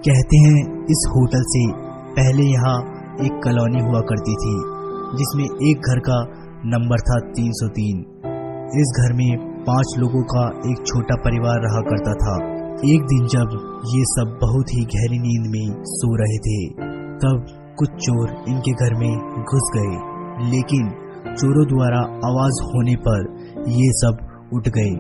कहते हैं इस होटल से पहले यहाँ एक कॉलोनी हुआ करती थी जिसमें एक घर का नंबर था 303। इस घर में 5 लोगों का एक छोटा परिवार रहा करता था। एक दिन जब ये सब बहुत ही गहरी नींद में सो रहे थे तब कुछ चोर इनके घर में घुस गए, लेकिन चोरों द्वारा आवाज होने पर ये सब उठ गए।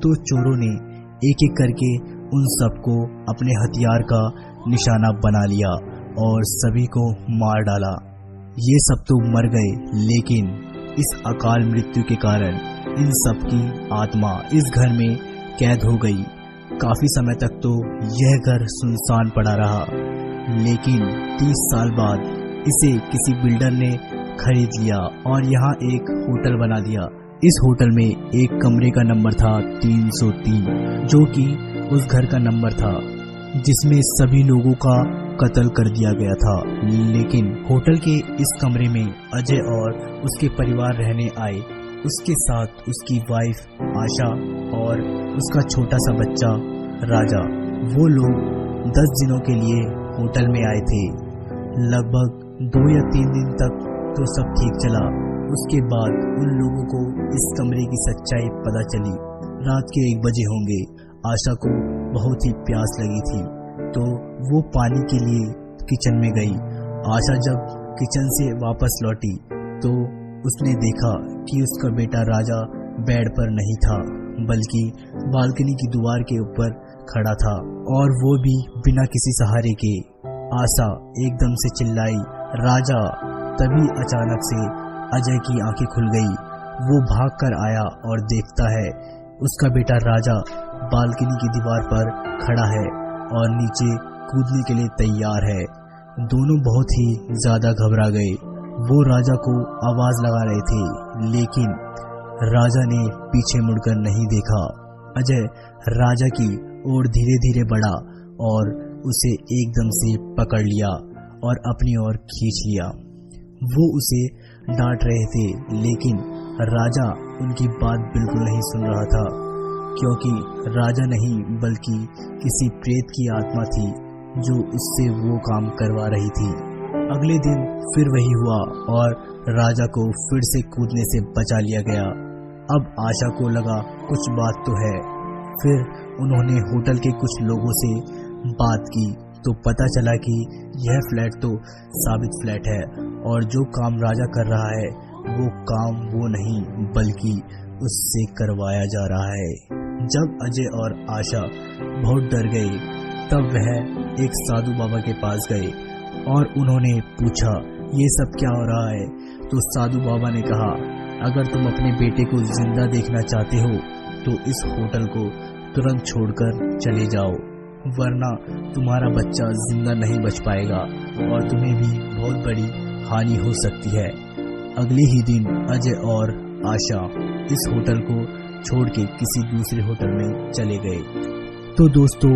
तो चोरों ने एक एक करके उन सबको अपने हथियार का निशाना बना लिया और सभी को मार डाला। ये सब तो मर गए, लेकिन इस अकाल मृत्यु के कारण इन सब की आत्मा इस घर में कैद हो गई। काफी समय तक तो यह घर सुनसान पड़ा रहा, लेकिन 30 साल बाद इसे किसी बिल्डर ने खरीद लिया और यहाँ एक होटल बना दिया। इस होटल में एक कमरे का नंबर था 303, जो कि उस घर का नंबर था जिसमें सभी लोगों का कत्ल कर दिया गया था। लेकिन होटल के इस कमरे में अजय और उसके परिवार रहने आए, उसके साथ उसकी वाइफ आशा और उसका छोटा सा बच्चा राजा। वो लोग 10 दिनों के लिए होटल में आए थे। लगभग 2 या 3 दिन तक तो सब ठीक चला। उसके बाद उन लोगों को इस कमरे की सच्चाई पता चली। रात के 1 बजे होंगे। आशा को बहुत ही प्यास लगी थी तो वो पानी के लिए किचन में गई। आशा जब किचन से वापस लौटी तो उसने देखा कि उसका बेटा राजा बेड पर नहीं था, बल्कि बालकनी की दीवार के ऊपर खड़ा था, और वो भी बिना किसी सहारे के। आशा एकदम से चिल्लाई, राजा! तभी अचानक से अजय की आंखें खुल गई। वो भागकर आया और देखता है उसका बेटा राजा बालकनी की दीवार पर खड़ा है और नीचे कूदने के लिए तैयार है। दोनों बहुत ही ज्यादा घबरा गए। वो राजा को आवाज लगा रहे थे, लेकिन राजा ने पीछे मुड़कर नहीं देखा। अजय राजा की ओर धीरे धीरे बढ़ा और उसे एकदम से पकड़ लिया और अपनी ओर खींच लिया। वो उसे डांट रहे थे, लेकिन राजा उनकी बात बिल्कुल नहीं सुन रहा था, क्योंकि राजा नहीं बल्कि किसी प्रेत की आत्मा थी जो उससे वो काम करवा रही थी। अगले दिन फिर वही हुआ और राजा को फिर से कूदने से बचा लिया गया। अब आशा को लगा कुछ बात तो है। फिर उन्होंने होटल के कुछ लोगों से बात की तो पता चला कि यह फ्लैट तो साबित फ्लैट है और जो काम राजा कर रहा है वो काम वो नहीं बल्कि उससे करवाया जा रहा है। जब अजय और आशा बहुत डर गए तब वह एक साधु बाबा के पास गए और उन्होंने पूछा ये सब क्या हो रहा है। तो साधु बाबा ने कहा, अगर तुम अपने बेटे को जिंदा देखना चाहते हो तो इस होटल को तुरंत छोड़कर चले जाओ, वरना तुम्हारा बच्चा जिंदा नहीं बच पाएगा और तुम्हें भी बहुत बड़ी हानि हो सकती है। अगले ही दिन अजय और आशा इस होटल को छोड़ के किसी दूसरे होटल में चले गए। तो दोस्तों,